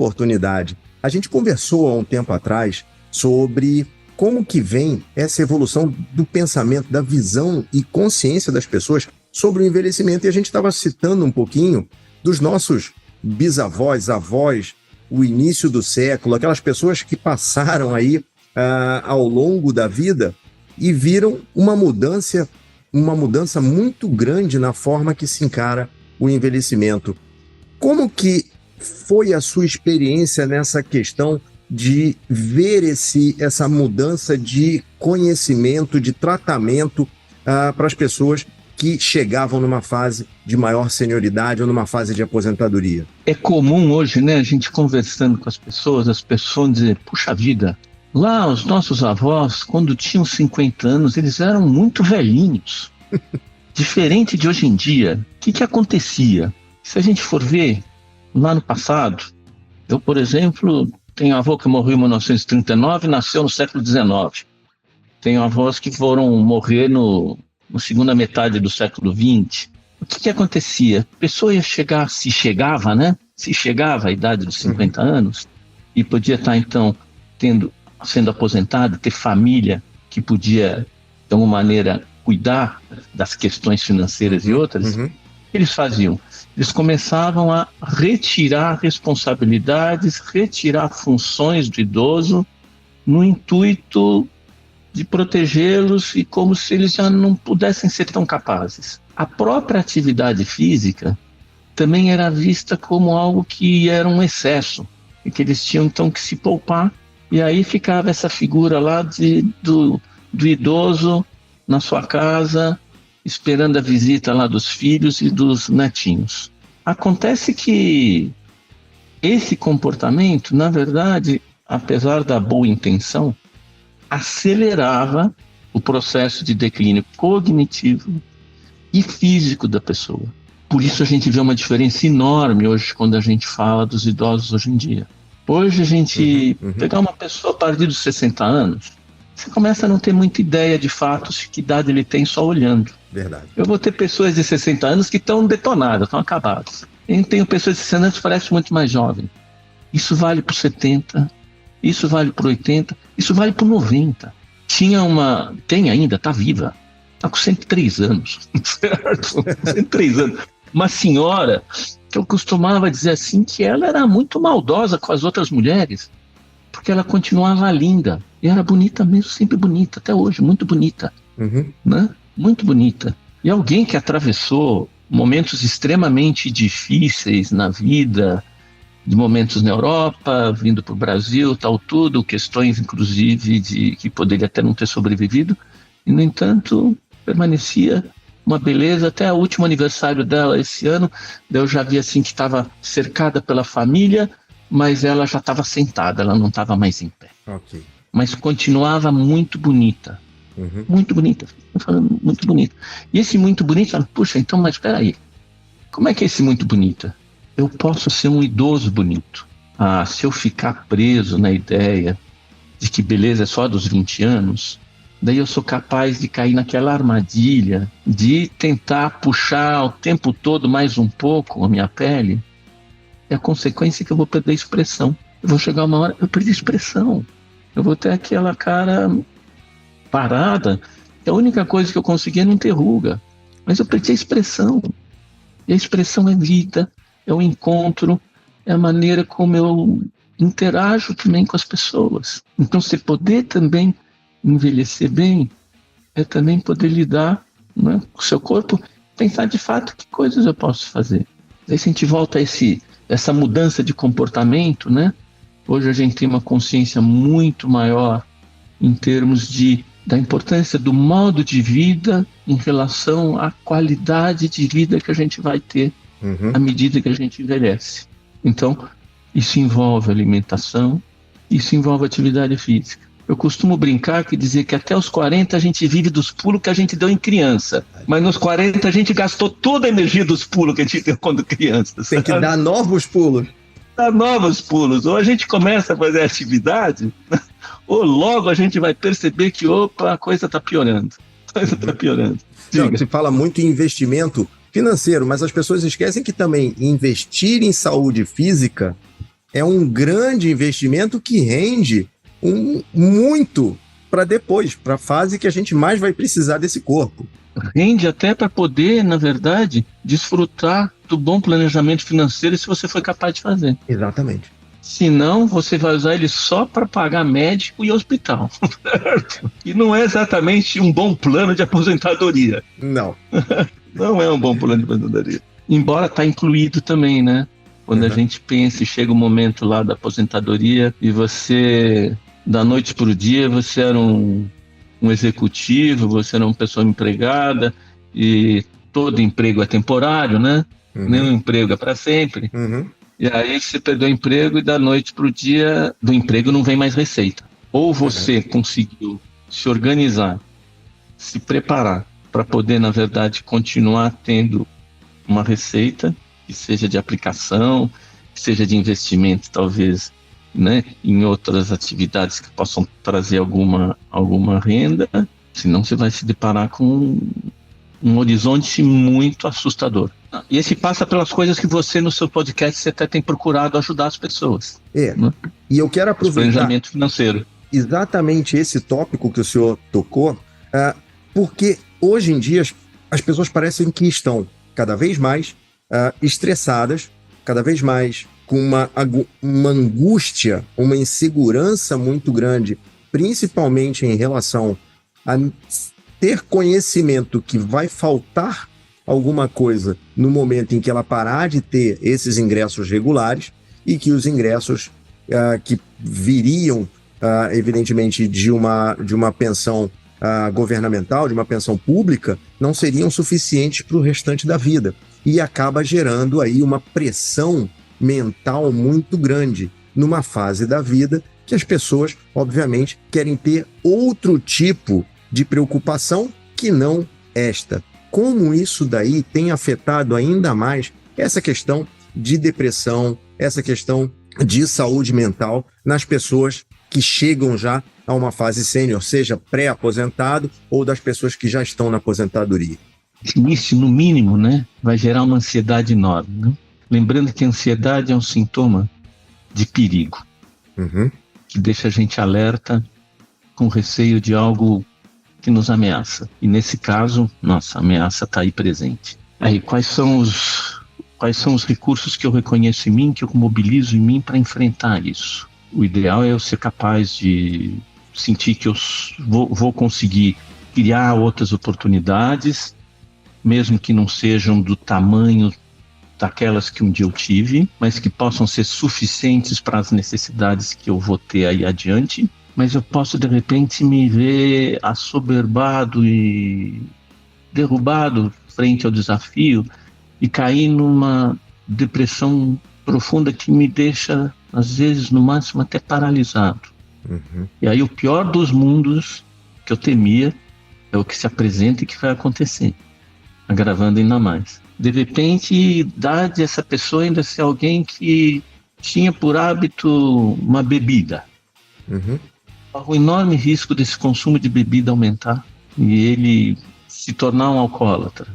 oportunidade. A gente conversou há um tempo atrás sobre como que vem essa evolução do pensamento, da visão e consciência das pessoas sobre o envelhecimento. E a gente estava citando um pouquinho dos nossos bisavós, avós, o início do século, aquelas pessoas que passaram aí ao longo da vida e viram uma mudança muito grande na forma que se encara o envelhecimento. Como que foi a sua experiência nessa questão de ver essa mudança de conhecimento, de tratamento para as pessoas que chegavam numa fase de maior senioridade ou numa fase de aposentadoria? É comum hoje, né, a gente conversando com as pessoas dizem, puxa vida, lá os nossos avós, quando tinham 50 anos, eles eram muito velhinhos. Diferente de hoje em dia. O que acontecia? Se a gente for ver, lá no passado, eu, por exemplo, tenho avô que morreu em 1939 e nasceu no século XIX. Tenho avós que foram morrer na segunda metade do século XX. O que acontecia? A pessoa ia chegar, se chegava à idade dos 50 anos, e podia estar, então, sendo aposentado, ter família que podia, de alguma maneira, cuidar das questões financeiras e outras. O que eles faziam? Eles começavam a retirar responsabilidades, retirar funções do idoso, no intuito de protegê-los e como se eles já não pudessem ser tão capazes. A própria atividade física também era vista como algo que era um excesso e que eles tinham então que se poupar, e aí ficava essa figura lá do idoso na sua casa, esperando a visita lá dos filhos e dos netinhos. Acontece que esse comportamento, na verdade, apesar da boa intenção, acelerava o processo de declínio cognitivo e físico da pessoa. Por isso a gente vê uma diferença enorme hoje quando a gente fala dos idosos hoje em dia. Hoje a gente pegar uma pessoa a partir dos 60 anos, você começa a não ter muita ideia de fato de que idade ele tem só olhando. Verdade. Eu vou ter pessoas de 60 anos que estão detonadas, estão acabadas. Eu tenho pessoas de 60 anos que parecem muito mais jovens. Isso vale para 70, isso vale para 80, isso vale para 90. Tem ainda, está viva, está com 103 anos, certo? 103 anos. Uma senhora que eu costumava dizer assim que ela era muito maldosa com as outras mulheres, porque ela continuava linda. E era bonita mesmo, sempre bonita, até hoje, muito bonita. Né? Muito bonita. E alguém que atravessou momentos extremamente difíceis na vida, de momentos na Europa, vindo para o Brasil, tal tudo, questões inclusive de que poderia até não ter sobrevivido, e no entanto permanecia uma beleza. Até o último aniversário dela esse ano, eu já vi assim que estava cercada pela família, mas ela já estava sentada, ela não estava mais em pé. Ok. Mas continuava muito bonita. Muito bonita. Estou falando muito bonita. E esse muito bonito, puxa, então, mas espera aí. Como é que é esse muito bonita? Eu posso ser um idoso bonito. Se eu ficar preso na ideia de que beleza é só dos 20 anos, daí eu sou capaz de cair naquela armadilha de tentar puxar o tempo todo mais um pouco a minha pele. É a consequência que eu vou perder a expressão. Eu vou chegar uma hora, eu perdi a expressão. Eu vou ter aquela cara parada, que a única coisa que eu consegui é não ter ruga. Mas eu perdi a expressão. E a expressão é vida, é o encontro, é a maneira como eu interajo também com as pessoas. Então, você poder também envelhecer bem é também poder lidar, né, com o seu corpo, pensar de fato que coisas eu posso fazer. Aí se a gente volta a essa mudança de comportamento, né? Hoje a gente tem uma consciência muito maior em termos da importância do modo de vida em relação à qualidade de vida que a gente vai ter à medida que a gente envelhece. Então, isso envolve alimentação, isso envolve atividade física. Eu costumo brincar que dizer que até os 40 a gente vive dos pulos que a gente deu em criança, mas nos 40 a gente gastou toda a energia dos pulos que a gente deu quando criança. Tem que dar novos pulos. Dar novos pulos. Ou a gente começa a fazer atividade, ou logo a gente vai perceber que, a coisa está piorando. Não, se fala muito em investimento financeiro, mas as pessoas esquecem que também investir em saúde física é um grande investimento que rende muito para depois, para a fase que a gente mais vai precisar desse corpo. Rende até para poder, na verdade, desfrutar do bom planejamento financeiro se você for capaz de fazer. Exatamente. Senão, você vai usar ele só para pagar médico e hospital. E não é exatamente um bom plano de aposentadoria. Não. Não é um bom plano de aposentadoria. Embora está incluído também, né? Quando a gente pensa e chega o momento lá da aposentadoria e você, da noite para o dia, você era um executivo, você era uma pessoa empregada e todo emprego é temporário, né? Nenhum emprego é para sempre. E aí você perdeu o emprego e da noite para o dia do emprego não vem mais receita. Ou você conseguiu se organizar, se preparar para poder, na verdade, continuar tendo uma receita que seja de aplicação, que seja de investimento, talvez, né, em outras atividades que possam trazer alguma renda, senão você vai se deparar com um horizonte muito assustador. E esse passa pelas coisas que você, no seu podcast, você até tem procurado ajudar as pessoas. Né? E eu quero aproveitar planejamento financeiro. Exatamente esse tópico que o senhor tocou, porque hoje em dia as pessoas parecem que estão cada vez mais estressadas, cada vez mais com uma angústia, uma insegurança muito grande, principalmente em relação a ter conhecimento que vai faltar alguma coisa no momento em que ela parar de ter esses ingressos regulares e que os ingressos que viriam, evidentemente, de uma pensão governamental, de uma pensão pública, não seriam suficientes para o restante da vida. E acaba gerando aí uma pressão mental muito grande numa fase da vida que as pessoas, obviamente, querem ter outro tipo de preocupação que não esta. Como isso daí tem afetado ainda mais essa questão de depressão, essa questão de saúde mental nas pessoas que chegam já a uma fase sênior, seja pré-aposentado ou das pessoas que já estão na aposentadoria. Isso, no mínimo, né, vai gerar uma ansiedade enorme, né? Lembrando que a ansiedade é um sintoma de perigo, que deixa a gente alerta, com receio de algo que nos ameaça. E nesse caso, nossa, a ameaça está aí presente. Aí, quais são os recursos que eu reconheço em mim, que eu mobilizo em mim para enfrentar isso? O ideal é eu ser capaz de sentir que eu vou conseguir criar outras oportunidades, mesmo que não sejam do tamanho daquelas que um dia eu tive, mas que possam ser suficientes para as necessidades que eu vou ter aí adiante. Mas eu posso, de repente, me ver assoberbado e derrubado frente ao desafio e cair numa depressão profunda que me deixa, às vezes, no máximo, até paralisado. E aí o pior dos mundos que eu temia é o que se apresenta e que vai acontecer, agravando ainda mais. De repente, dá de essa pessoa ainda ser alguém que tinha por hábito uma bebida. O enorme risco desse consumo de bebida aumentar e ele se tornar um alcoólatra.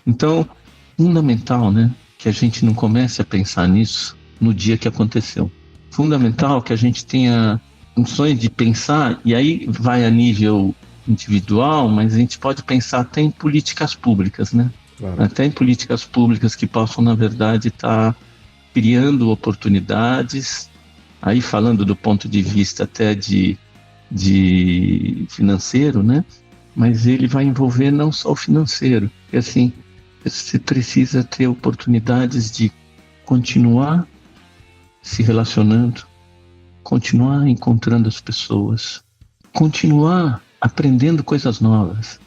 Então, fundamental, né, que a gente não comece a pensar nisso no dia que aconteceu. Fundamental que a gente tenha condições de pensar, e aí vai a nível individual, mas a gente pode pensar até em políticas públicas, né? Claro. Até em políticas públicas que possam, na verdade, estar criando oportunidades, aí falando do ponto de vista até de financeiro, né? Mas ele vai envolver não só o financeiro, porque assim, você precisa ter oportunidades de continuar se relacionando, continuar encontrando as pessoas, continuar aprendendo coisas novas.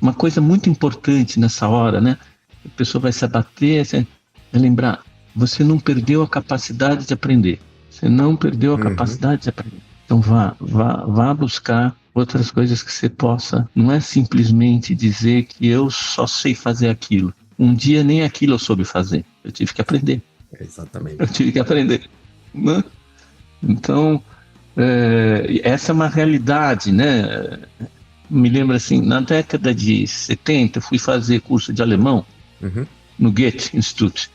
Uma coisa muito importante nessa hora, né? A pessoa vai se abater, é lembrar, você não perdeu a capacidade de aprender. Você não perdeu a capacidade de aprender. Então vá buscar outras coisas que você possa. Não é simplesmente dizer que eu só sei fazer aquilo. Um dia nem aquilo eu soube fazer. Eu tive que aprender. Exatamente. Eu tive que aprender. Né? Então, essa é uma realidade, né? Me lembro assim, na década de 70, eu fui fazer curso de alemão no Goethe Institut.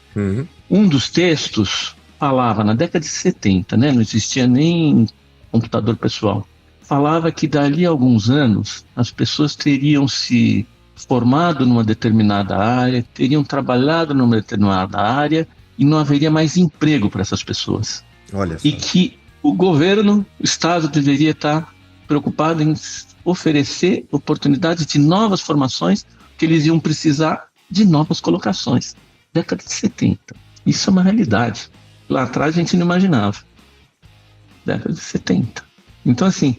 Um dos textos falava, na década de 70, né, não existia nem computador pessoal, falava que dali a alguns anos as pessoas teriam se formado numa determinada área, teriam trabalhado numa determinada área e não haveria mais emprego para essas pessoas. Olha só. E que o governo, o Estado, deveria estar preocupado em oferecer oportunidades de novas formações, que eles iam precisar de novas colocações. Década de 70. Isso é uma realidade. Lá atrás a gente não imaginava. Década de 70. Então, assim,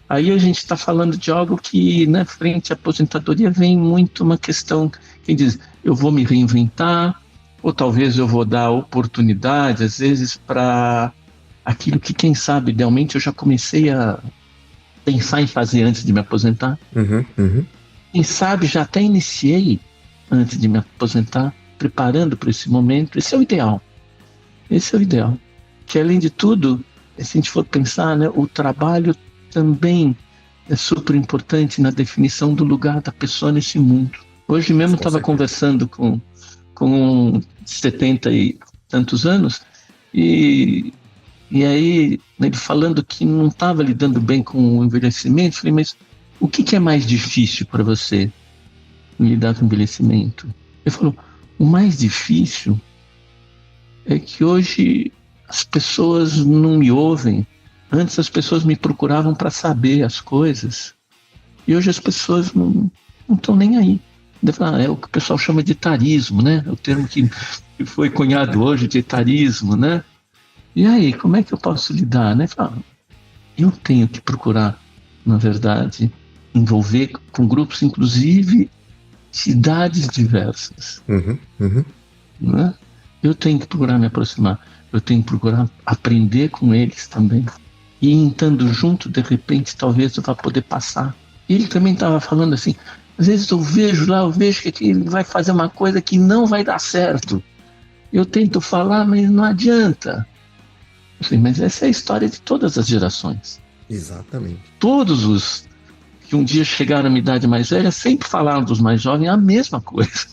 aí a gente está falando de algo que, na frente à aposentadoria, vem muito uma questão, quem diz, eu vou me reinventar, ou talvez eu vou dar oportunidade, às vezes, para aquilo que, quem sabe, idealmente eu já comecei a pensar em fazer antes de me aposentar. Quem sabe já até iniciei antes de me aposentar, preparando para esse momento. Esse é o ideal. Esse é o ideal. Que, além de tudo, se a gente for pensar, né, o trabalho também é super importante na definição do lugar da pessoa nesse mundo. Hoje mesmo estava conversando com um de 70 e tantos anos, e aí ele falando que não estava lidando bem com o envelhecimento. Falei, mas o que é mais difícil para você lidar com o envelhecimento? Ele falou, o mais difícil é que hoje as pessoas não me ouvem. Antes as pessoas me procuravam para saber as coisas, e hoje as pessoas não estão nem aí. É o que o pessoal chama de etarismo, né? É o termo que foi cunhado hoje de etarismo, né? E aí, como é que eu posso lidar, né? Eu tenho que procurar, na verdade, envolver com grupos, inclusive, de idades diversas. Né? Eu tenho que procurar me aproximar, eu tenho que procurar aprender com eles também. E estando junto, de repente, talvez eu vá poder passar. Ele também estava falando assim, às vezes eu vejo que ele vai fazer uma coisa que não vai dar certo. Eu tento falar, mas não adianta. Eu falei, mas essa é a história de todas as gerações. Exatamente. Todos os que um dia chegaram à minha idade mais velha sempre falaram dos mais jovens a mesma coisa.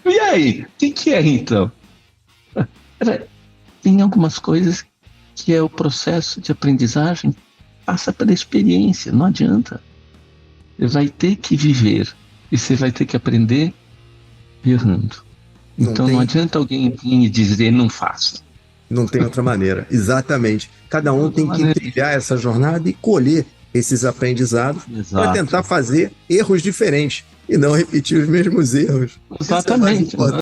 E aí, o que é então? Tem algumas coisas que é o processo de aprendizagem, passa pela experiência, não adianta. Você vai ter que viver e você vai ter que aprender errando. Então não adianta alguém vir e dizer não faça. Não tem outra maneira, exatamente. Cada um tem que trilhar essa jornada e colher esses aprendizados para tentar fazer erros diferentes e não repetir os mesmos erros. Exatamente.